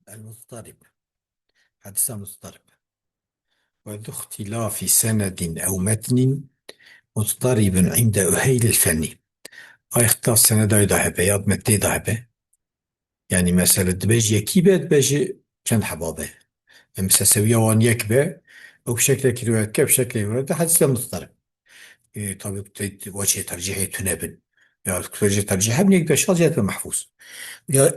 المضطرب. حديث مضطرب وذو اختلاف سند أو متن مضطرب عند أهيل الفن. هاي اختلاف سند ذهبة ياد متى ذهبة. يعني مثلا دبيج يكيبة دبيج كان حبابة مثلا سوية وان يكبة أو بشكل كيلوات كيف بشكل كيلوات حديث مضطرب. إيه طب وجه ترجيحي تنابن يا وجه ترجيح ابني يقدر شخص جهة محفوظ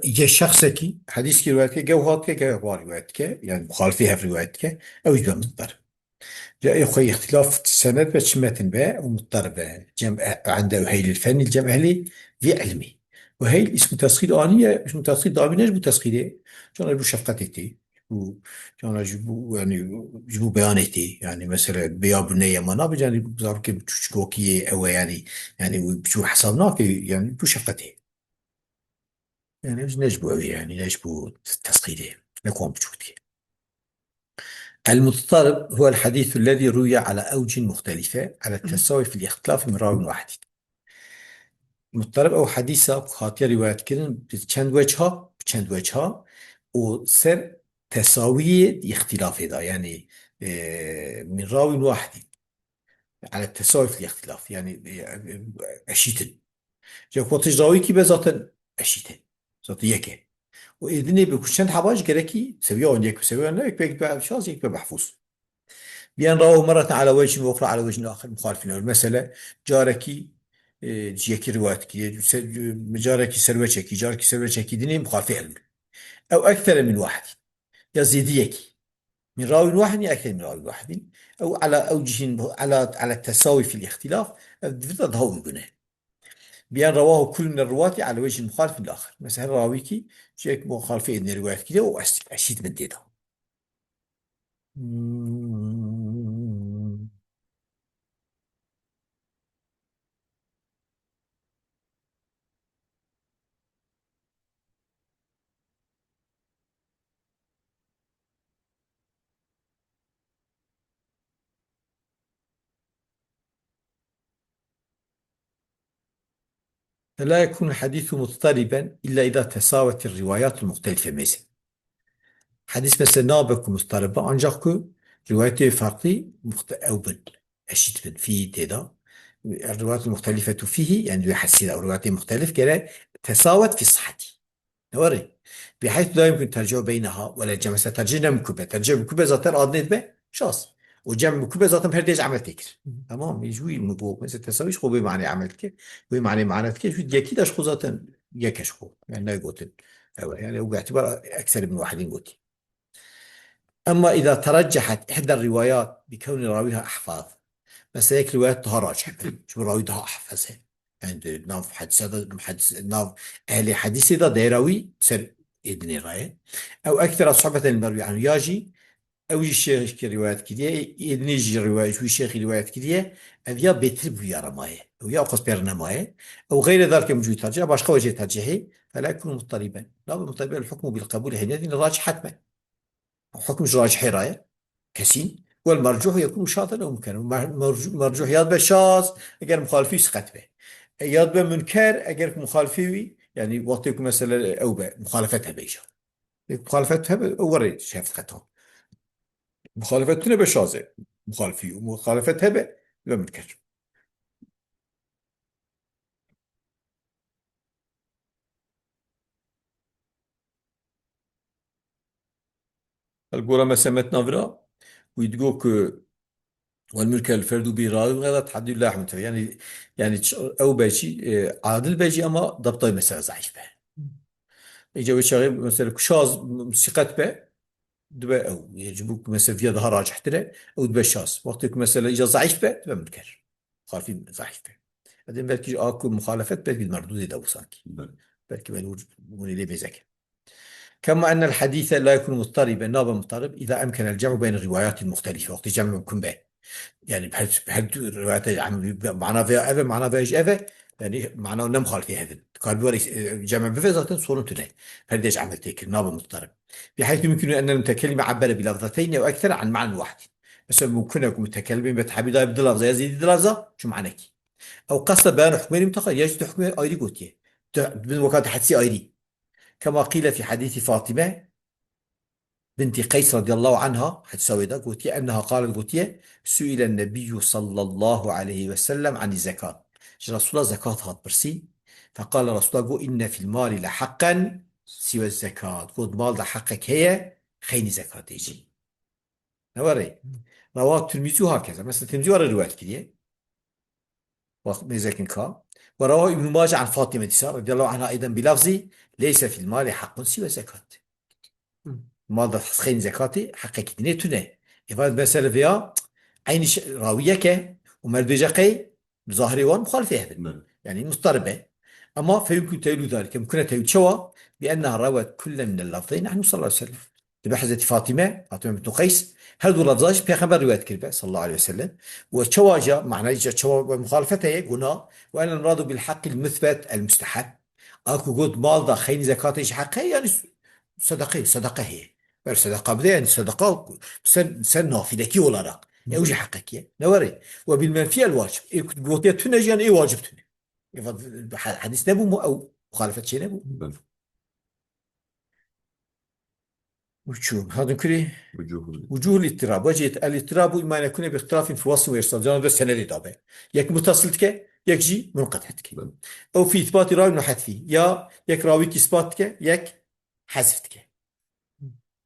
يا شخص كي حديث كيلوات جوهات كي جوهر روايات كي يعني مخالفيها في روايات كي أو يجب مضطرب. لا يا أخي اختلاف السند باش متن باء ومضطربة جمع عنده هيل الفن الجمع لي في علمي وهيل اسم تسخير آنية اسم تسخير ضامنة جبو تسخيره جانا يجبو شفقتي جبو جانا يجبو يعني يجبو بيانتي يعني مثلا بيا بنية ما نابج يعني بزار كي بتشكوكية أو يعني بشو حسابنا يعني بشو شفقتي يعني مش نجبو أوي يعني نجبو تسخيره نكون بشوتي. المضطرب هو الحديث الذي روي على أوجه مختلفة على التساوي في الاختلاف من راو واحد. مضطرب أو حديثة خاطر روايات كرن بچند وجهها وسر تساوي اختلاف ده يعني من راو واحد على التساوي في الاختلاف يعني أشيتن جا قوتش راوي كي بذاتن أشيتن ذات يكه وإذن بكشن حباش جركي سويان يك وسويان لا يك بيك شاز يك محفوظ بأن رواه مرة على وجه وأخرى على وجه آخر مخالف له المسألة جاركي جيكي رواتكي جاركي سروتشكي جاركي سروتشكي ديني مخالفة له أو أكثر من واحد يزيديكي من راوي واحد أكثر من راوي واحد أو على أوجه على التساوي في الاختلاف ضده يقولون بأن رواه كل من الرواة على وجه مخالف للآخر مثلا راويكي جيك مخالفة إن روايات كده وأشيد من ديده. لا يكون الحديث مضطربا إلا إذا تساوت الروايات المختلفة مثلا حديث مثلا نابك مضطربة ancak روايته فرقي أو أشيت في تدا الروايات المختلفة فيه يعني يحسن أو روايات مختلف كلا تساوت في صحته نوري بحيث لا يمكن ترجمة بينها ولا جمع ترجمة مكوبة ترجمة مكوبة ذاتها أدنيت به شخص وجمع مكوبة ذاتها بهرديج عمل تكر تمام يجوي مبوك مثل تساويش خو بمعنى عمل كي بمعنى معنى كي شو يكيد أشخو ذاتها يكشخو يعني لا يقولن أو يعني باعتبار أكثر من واحد يقول. أما إذا ترجحت إحدى الروايات بكون راويها أحفاظ بس هيك روايات طه راجح شو راوي ده أحفظها يعني ناف حديث هذا محدث ناف أهل حديث ده ديراوي سر إدني رأي أو أكثر أصحابة المروي عنه ياجي أو الشيخ كروايات كديه إدني جي رواية شو الشيخ روايات كديه أو يا بيترب ويا رماية أو يا أقص بيرنماية أو غير ذلك موجود ترجع باش وجه ترجيحي فلا يكون مضطربا لا مضطربا الحكم بالقبول حينئذ الراجح حتما حكم راجح راية كسين والمرجوح يكون شاطئا أو ممكن مرجوح ياد به شاذ اگر مخالفي سقط به ياد به منكر اگر مخالفي يعني وقت يكون مثلا او به مخالفتها بيجا مخالفتها ورد شافت خطأ مخالفتنا بشاذة مخالفي ومخالفتها به لا منكر. الجورا مثلا متنافرة ويدقوك والملك الفرد برأي وهذا تحدي الله رحمته يعني او بيجي عادل بيجي اما ضبطه مثلا ضعيف به يجي شغله مثلا شاذ ثقت به دبا او يجبوك مثلا في ظهر راجح ترى او دبا شاذ وقتك مثلا اجى ضعيف به دبا منكر خالفين ضعيف به بعدين بلكي اكو مخالفات بلكي مردود ده وساكي بلكي بنقول لي بذاك. كما ان الحديث لا يكون مضطربا نابا مضطرب اذا امكن الجمع بين الروايات المختلفه وقت الجمع يكون به يعني بحد روايات عم معناه فيها أبا معناه فيها إيش أبا يعني معناه نم خالف في هذا قال بوري جمع بفضة صورة تنين فرديش عمل تيك نابا مضطرب بحيث يمكن أن المتكلم عبر بلفظتين أو أكثر عن معنى واحد مثلا ممكن يكون متكلم بتحبي ده بدل لفظة يزيد لفظة شو معنى كي أو قصد بيان حكمين متقال يجد حكمين أيري قوتيه من وقت حدسي أيري كما قيل في حديث فاطمة بنت قيس رضي الله عنها حتى سويدا قلت أنها قالت قلت سئل النبي صلى الله عليه وسلم عن الزكاة رسول الله زكاة هات برسي فقال رسول الله قل إن في المال لحقا سوى الزكاة قلت مال ده حقك هي خيني زكاة يجي نوري رواه الترمذي هكذا مثلا الترمذي ورا رواية كده ومزكن كا ورواه ابن ماجه عن فاطمة رضي الله عنها أيضا بلفظ ليس في المال حق سوى الزكاة ماذا خين زكاتي حقك دنيتنا إفاد مثلا فيها عين راويك ومردجقي بظاهر وان مخالفة هذا يعني مضطربة أما فيمكن تأويل ذلك يمكن تأويل شوى بأنها روت كل من اللفظين عنه صلى الله عليه وسلم بحزة فاطمة بنت قيس هذو اللفظاج في خبر رواية كلبة صلى الله عليه وسلم وشوى جاء معنى جاء شوى مخالفتها قلنا وأن المراد بالحق المثبت المستحب أكو قد مال دا خين زكاتي حقه يعني صدقة هي بل صدقة بدي يعني صدقة سن نافلة كي ولا لا اوجي حقك يا نوري وبالمنفي الواجب إيه كنت قلت تنجي ايه واجب تنجي حديث نبو او مخالفة شيء نبو وشو هذا كله وجوه الاضطراب وجه الاضطراب إما أن يكون باختلاف في وصف وإرسال جانب السنة للتابع يك متصلتك يك جي منقطعتك أو في إثبات راوي حذفي يا يك راويك إثباتك يك حذفتك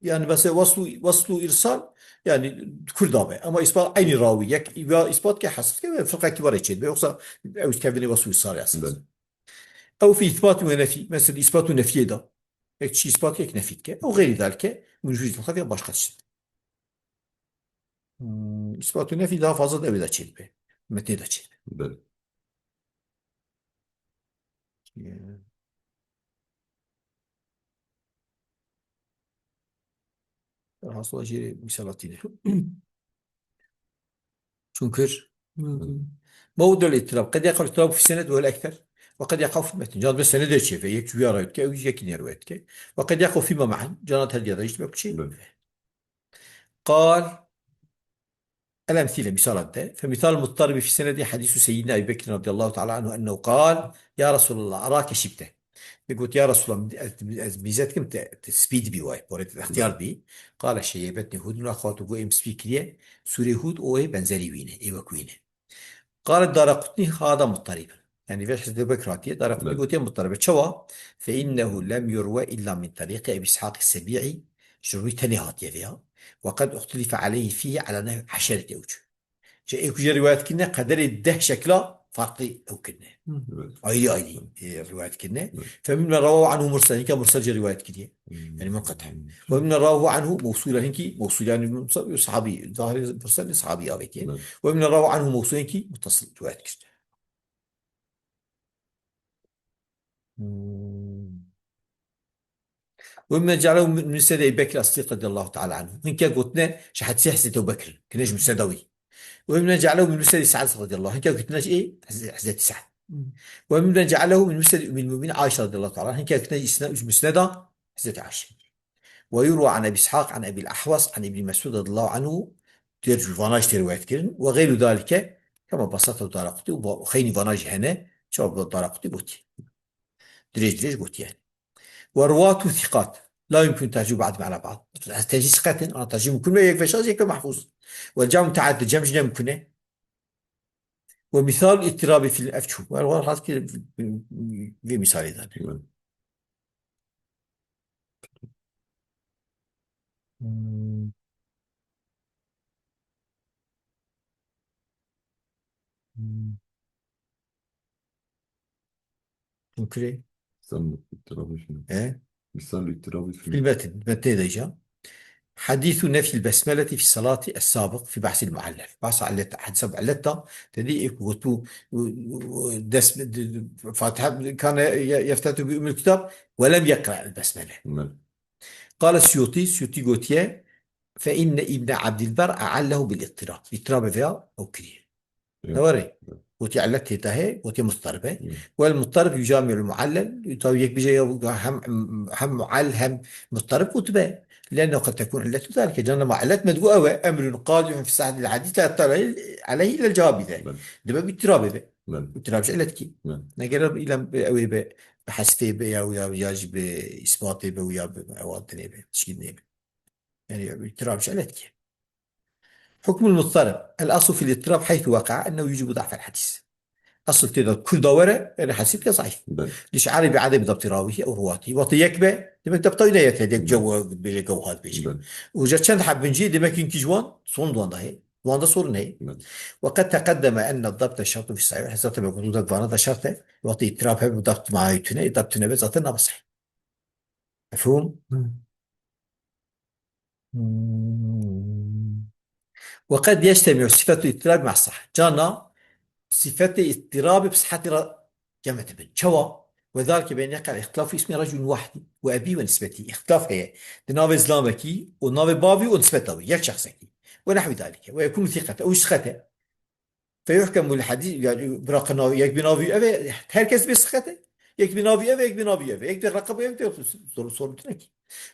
يعني بس وصل إرسال يعني كل ضابع أما إثبات أي راوي يك يا إثبات كحذف فرق كبار يشيل بيوصل أو كابني وصل إرسال أساس أو في إثبات ونفي مثل إثبات ونفي ده يك شيء إثبات يك نفيتك أو غير ذلك من وجود الخفي باشقة الشيء إثبات ونفي daha fazla da da çelme. Metni de çelme. بل Hasıla jiri misal atıydı. Çünkü موضوع الاضطراب قد يقع الاضطراب في السند وهو الأكثر وقد يقع في المتن جانب السند شيء فيك روايتك أو يكني روايتك وقد يقع فيما معا جانت هل يضيج بكل بل قال الأمثلة مثال ده فمثال المضطرب في السند حديث سيدنا أبي بكر رضي الله تعالى عنه أنه قال يا رسول الله أراك شبته قلت يا رسول الله ميزاتكم تسبيد بي واي بوريت الاختيار بي قال شيبتني هود أخواته قوي مسبيك ليه سوري هود أوي بنزلي وينه إيوه كوينه قال الدارقطني هذا مضطرب يعني فيش حديث بكراتي دارقطني بل قلت مضطرب شوا فإنه لم يروى إلا من طريق أبي إسحاق السبيعي جروي تنهات يفيها وقد اختلف عليه فيه على نحو 10 أوجه جاء روايات كنا قدر الده شكله فرقي أو كنا بل أي روايات كنا بل فمما رواه عنه مرسل هنك مرسل جاء روايات كده يعني منقطع ومما رواه عنه موصولا هنك موصول يعني صحابي ظاهر مرسل صحابي أبيك بل ومما رواه عنه موصول هنك متصل روايات كده ومما جعله من مسند أبي بكر الصديق رضي الله تعالى عنه هنك قلتنا شحت سيحسة أبو بكر كناش مسندوي ومما جعله من مسند سعد رضي الله هنك قلتنا إيه حزة سعد ومما جعله من مسند من المؤمنين عائشة رضي الله تعالى عنها هنك قلتنا مسندة حزة عائشة ويروى عن أبي إسحاق عن أبي الأحوص عن ابن مسعود رضي الله عنه ترجو فاناج رواية كرن وغير ذلك كما بسطه دارقطي وخيني فاناج هنا شباب دارقطي بوتي دريج بوتي يعني ورواته ثقات لا يمكن ترجمة بعض على بعض تجي ثقات أنا ترجمة كل ما يكفي شيء يكفي محفوظ والجمع متعدد الجمع جنا ممكنه ومثال الاضطراب في الأفشو والله هذا كده في مثال ثاني بل ممكن مثال الاضطراب شنو؟ ايه مثال الاضطراب في شنو؟ المتن ديجا حديث نفي البسملة في الصلاة السابق في بحث المعلل بحث علة حدث علتها تدي وتو دس فاتحة كان يفتتح بأم الكتاب ولم يقرأ البسملة بل قال السيوطي قوتيه فإن ابن عبد البر أعله بالاضطراب فيها أو كريه يا نوري بل وتي علتها تهي وتي مضطربة مم. والمضطرب يجامع المعلل يطويك بجي هم معل هم مضطرب وتبع لأنه قد تكون علته ذلك لأن ما علت مدقوة أمر قادم في الساعة الحديث لا يطلع عليه إلا الجواب ذا بل ده بقى اضطراب ذا بل اضطراب علتك بل نقرب إلى أوي بحذفه بيا ويا يجب إثباته بي ويا بأواد نيبه تشكيل نيبه يعني الاضطراب مش علتك. حكم المضطرب: الأصل في الاضطراب حيث وقع أنه يجب ضعف الحديث. أصل تقدر كل دورة أنا حسيت ضعيف بل لشعاري بعدم ضبط راويه أو رواته وطيك به دمك ضبطه إلى يتهديك بل جو بيجي جو هذا بيجي بل وجا كان حب نجي دمك يمكن جوان صون دوان ده هي دوان ده صور نهي. بل وقد تقدم أن الضبط الشرط في الصحيح حسب بقول لك فانا ده شرط يعطي اضطراب هم ضبط مع يتنا ضبط نبي ذاتنا بصحيح. مفهوم؟ مم. وقد يجتمع صفة الاضطراب مع الصحة جانا صفة اضطراب بصحة جمع بن شوا وذلك بأن يقع الاختلاف في اسم رجل واحد وأبي ونسبته اختلاف هي ناف إسلامكي وناف بابي ونسبته يك شخصكي ونحو ذلك ويكون ثقة أو سخته فيحكم الحديث يعني برقم يك بنافي أبي هركز بسخته يك بنافي أبي يك بنافي أبي يك رقم يك صورتك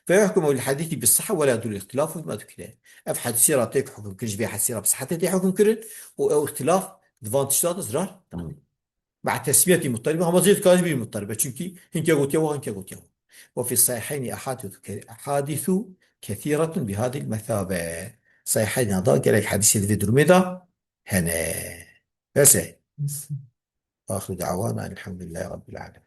فيحكم الحديث بالصحة ولا يدل الاختلاف ما ذكر أف حديث راتك حكم كل جبيه حديث بصحته حكم كل أو اختلاف دفانتشات زرار مع تسمية المضطربة هم زيد كاذب المضطربة çünkü هنك قلت يوه هنك قلت يوه. وفي الصحيحين أحاديث كثيرة بهذه المثابة. صحيحين هذا قال لك حديث اللي في درمدا هنا بس آخر دعوانا الحمد لله رب العالمين.